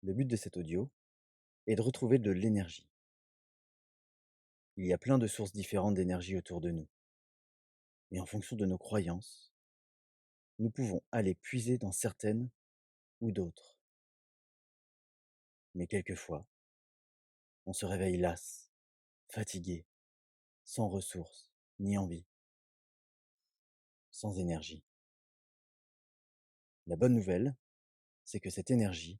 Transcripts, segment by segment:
Le but de cet audio est de retrouver de l'énergie. Il y a plein de sources différentes d'énergie autour de nous. Et en fonction de nos croyances, nous pouvons aller puiser dans certaines ou d'autres. Mais quelquefois, on se réveille las, fatigué, sans ressources, ni envie, sans énergie. La bonne nouvelle, c'est que cette énergie,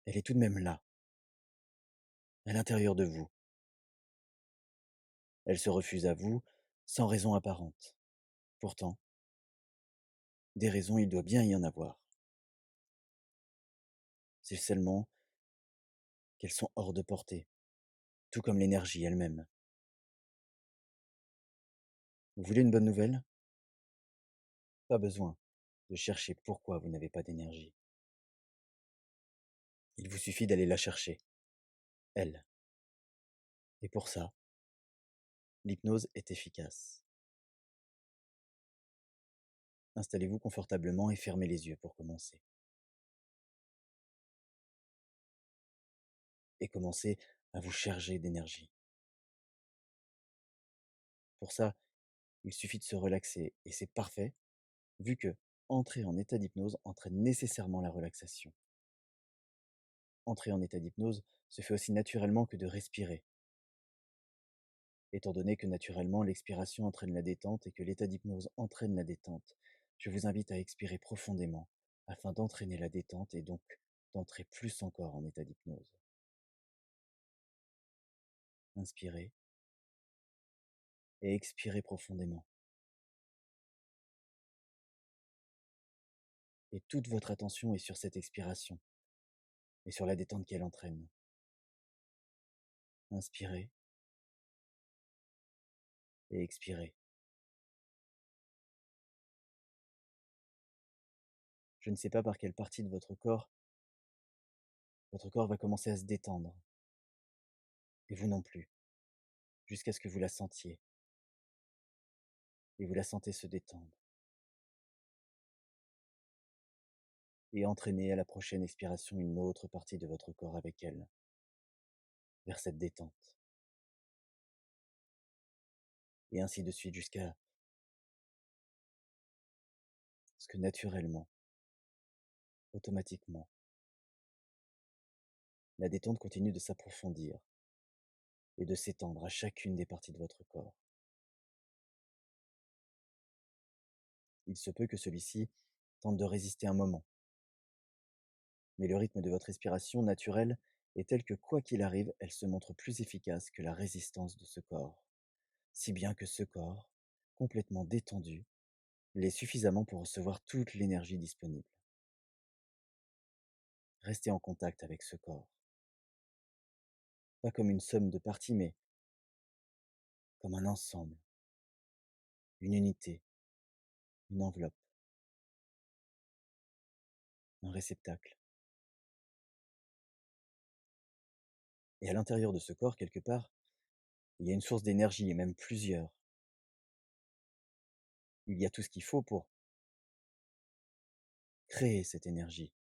elle est tout de même là, à l'intérieur de vous. Elle se refuse à vous sans raison apparente. Pourtant, des raisons, il doit bien y en avoir. C'est seulement qu'elles sont hors de portée, tout comme l'énergie elle-même. Vous voulez une bonne nouvelle? Pas besoin de chercher pourquoi vous n'avez pas d'énergie. Il vous suffit d'aller la chercher, elle. Et pour ça, l'hypnose est efficace. Installez-vous confortablement et fermez les yeux pour commencer. Et commencez à vous charger d'énergie. Pour ça, il suffit de se relaxer et c'est parfait, vu que entrer en état d'hypnose entraîne nécessairement la relaxation. Entrer en état d'hypnose se fait aussi naturellement que de respirer, étant donné que naturellement l'expiration entraîne la détente et que l'état d'hypnose entraîne la détente. Je vous invite à expirer profondément afin d'entraîner la détente et donc d'entrer plus encore en état d'hypnose. Inspirez et expirez profondément. Et toute votre attention est sur cette expiration et sur la détente qu'elle entraîne. Inspirez et expirez. Je ne sais pas par quelle partie de votre corps va commencer à se détendre. Et vous non plus, jusqu'à ce que vous la sentiez. Et vous la sentez se détendre. Et entraîner à la prochaine expiration une autre partie de votre corps avec elle, vers cette détente. Et ainsi de suite jusqu'à ce que naturellement, automatiquement, la détente continue de s'approfondir et de s'étendre à chacune des parties de votre corps. Il se peut que celui-ci tente de résister un moment, mais le rythme de votre respiration naturelle est tel que quoi qu'il arrive, elle se montre plus efficace que la résistance de ce corps, si bien que ce corps, complètement détendu, l'est suffisamment pour recevoir toute l'énergie disponible. Restez en contact avec ce corps, pas comme une somme de parties, mais comme un ensemble, une unité, une enveloppe, un réceptacle. Et à l'intérieur de ce corps, quelque part, il y a une source d'énergie, et même plusieurs. Il y a tout ce qu'il faut pour créer cette énergie.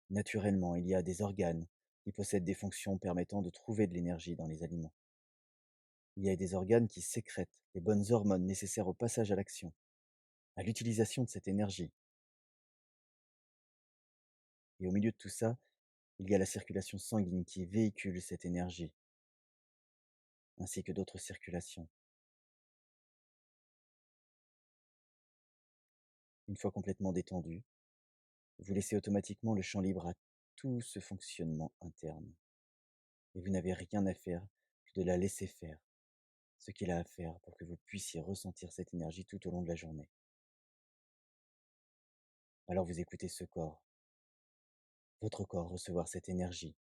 Naturellement, il y a des organes qui possèdent des fonctions permettant de trouver de l'énergie dans les aliments. Il y a des organes qui sécrètent les bonnes hormones nécessaires au passage à l'action, à l'utilisation de cette énergie. Et au milieu de tout ça, il y a la circulation sanguine qui véhicule cette énergie, ainsi que d'autres circulations. Une fois complètement détendu, vous laissez automatiquement le champ libre à tout ce fonctionnement interne. Et vous n'avez rien à faire que de la laisser faire ce qu'il a à faire pour que vous puissiez ressentir cette énergie tout au long de la journée. Alors vous écoutez ce corps, votre corps recevoir cette énergie.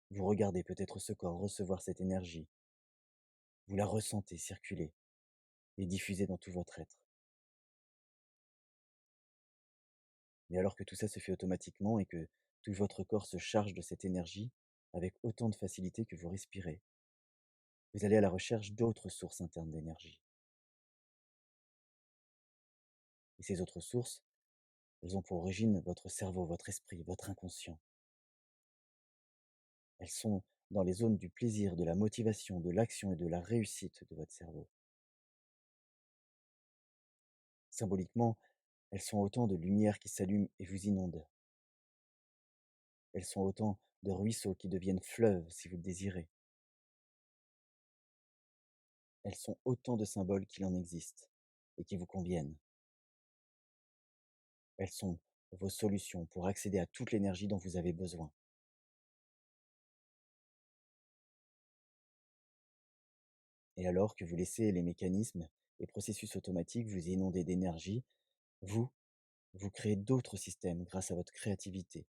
Vous regardez peut-être ce corps recevoir cette énergie. Vous la ressentez circuler et diffuser dans tout votre être. Mais alors que tout ça se fait automatiquement et que tout votre corps se charge de cette énergie avec autant de facilité que vous respirez, vous allez à la recherche d'autres sources internes d'énergie. Et ces autres sources, elles ont pour origine votre cerveau, votre esprit, votre inconscient. Elles sont dans les zones du plaisir, de la motivation, de l'action et de la réussite de votre cerveau. Symboliquement, elles sont autant de lumières qui s'allument et vous inondent. Elles sont autant de ruisseaux qui deviennent fleuves si vous le désirez. Elles sont autant de symboles qu'il en existe et qui vous conviennent. Elles sont vos solutions pour accéder à toute l'énergie dont vous avez besoin. Et alors que vous laissez les mécanismes et processus automatiques vous inonder d'énergie, vous, vous créez d'autres systèmes grâce à votre créativité.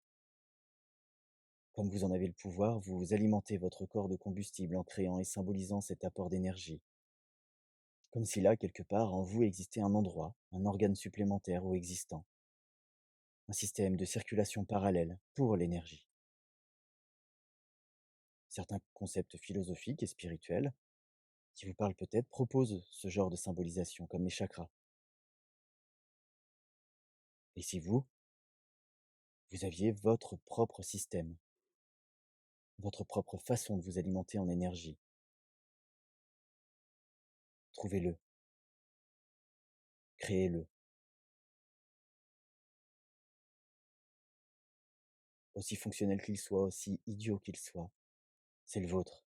Comme vous en avez le pouvoir, vous alimentez votre corps de combustible en créant et symbolisant cet apport d'énergie. Comme si là, quelque part, en vous existait un endroit, un organe supplémentaire ou existant, un système de circulation parallèle pour l'énergie. Certains concepts philosophiques et spirituels qui vous parlent peut-être proposent ce genre de symbolisation, comme les chakras. Et si vous, vous aviez votre propre système, votre propre façon de vous alimenter en énergie, trouvez-le, créez-le, aussi fonctionnel qu'il soit, aussi idiot qu'il soit, c'est le vôtre.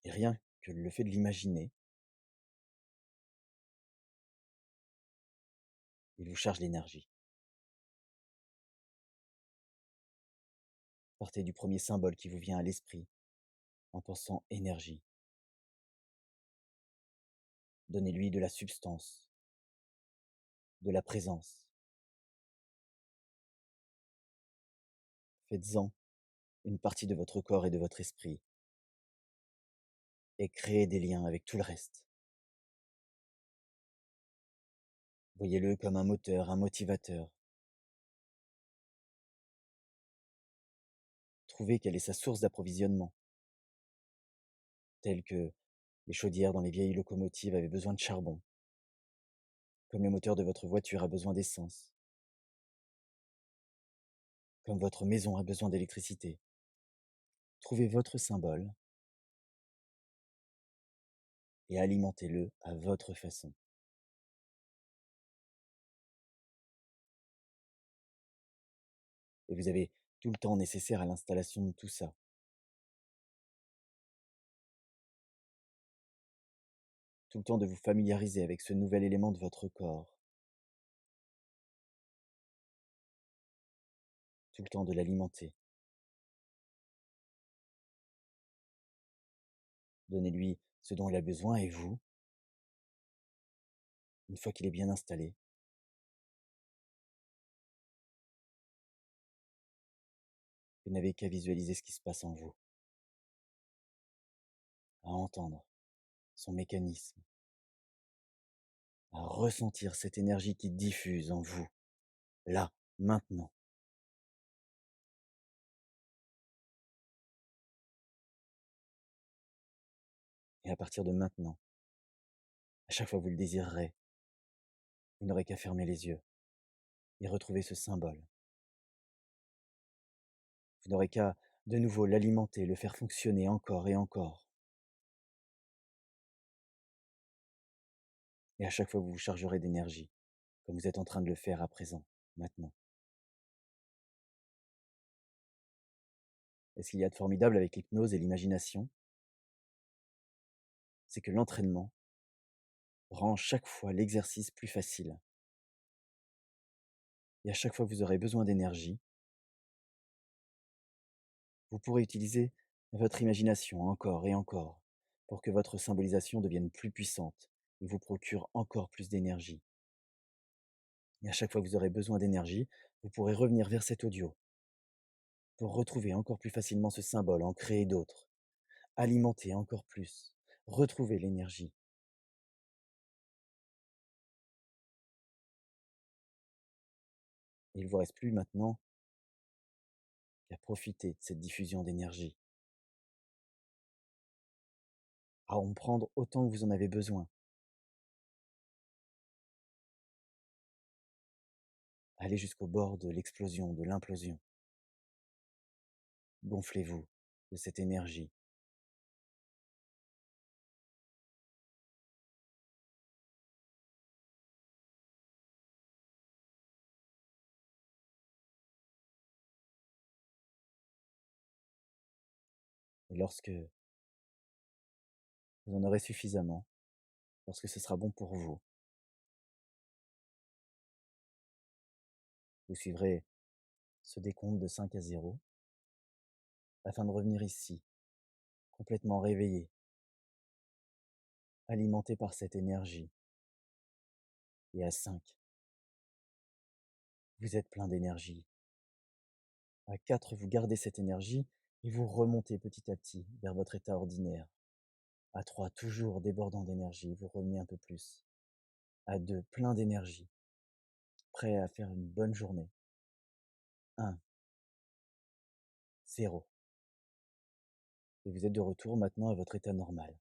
Et rien que le fait de l'imaginer, il vous charge l'énergie. Partez du premier symbole qui vous vient à l'esprit en pensant énergie. Donnez-lui de la substance, de la présence. Faites-en une partie de votre corps et de votre esprit et créez des liens avec tout le reste. Voyez-le comme un moteur, un motivateur. Trouvez quelle est sa source d'approvisionnement, telle que les chaudières dans les vieilles locomotives avaient besoin de charbon, comme le moteur de votre voiture a besoin d'essence, comme votre maison a besoin d'électricité. Trouvez votre symbole et alimentez-le à votre façon. Et vous avez tout le temps nécessaire à l'installation de tout ça. Tout le temps de vous familiariser avec ce nouvel élément de votre corps. Tout le temps de l'alimenter. Donnez-lui ce dont il a besoin et vous, une fois qu'il est bien installé, vous n'avez qu'à visualiser ce qui se passe en vous, à entendre son mécanisme, à ressentir cette énergie qui diffuse en vous, là, maintenant. Et à partir de maintenant, à chaque fois que vous le désirerez, vous n'aurez qu'à fermer les yeux et retrouver ce symbole. Vous n'aurez qu'à de nouveau l'alimenter, le faire fonctionner encore et encore. Et à chaque fois, vous vous chargerez d'énergie, comme vous êtes en train de le faire à présent, maintenant. Et ce qu'il y a de formidable avec l'hypnose et l'imagination, c'est que l'entraînement rend chaque fois l'exercice plus facile. Et à chaque fois que vous aurez besoin d'énergie, vous pourrez utiliser votre imagination encore et encore pour que votre symbolisation devienne plus puissante et vous procure encore plus d'énergie. Et à chaque fois que vous aurez besoin d'énergie, vous pourrez revenir vers cet audio pour retrouver encore plus facilement ce symbole, en créer d'autres, alimenter encore plus, retrouver l'énergie. Et il ne vous reste plus maintenant qu'à profiter de cette diffusion d'énergie, à en prendre autant que vous en avez besoin. Allez jusqu'au bord de l'explosion, de l'implosion. Gonflez-vous de cette énergie. Et lorsque vous en aurez suffisamment, lorsque ce sera bon pour vous, vous suivrez ce décompte de 5 à 0 afin de revenir ici, complètement réveillé, alimenté par cette énergie. Et à 5, vous êtes plein d'énergie. À 4, vous gardez cette énergie et vous remontez petit à petit vers votre état ordinaire. À 3, toujours débordant d'énergie, vous revenez un peu plus. À 2, plein d'énergie, prêt à faire une bonne journée. 1, 0. Et vous êtes de retour maintenant à votre état normal.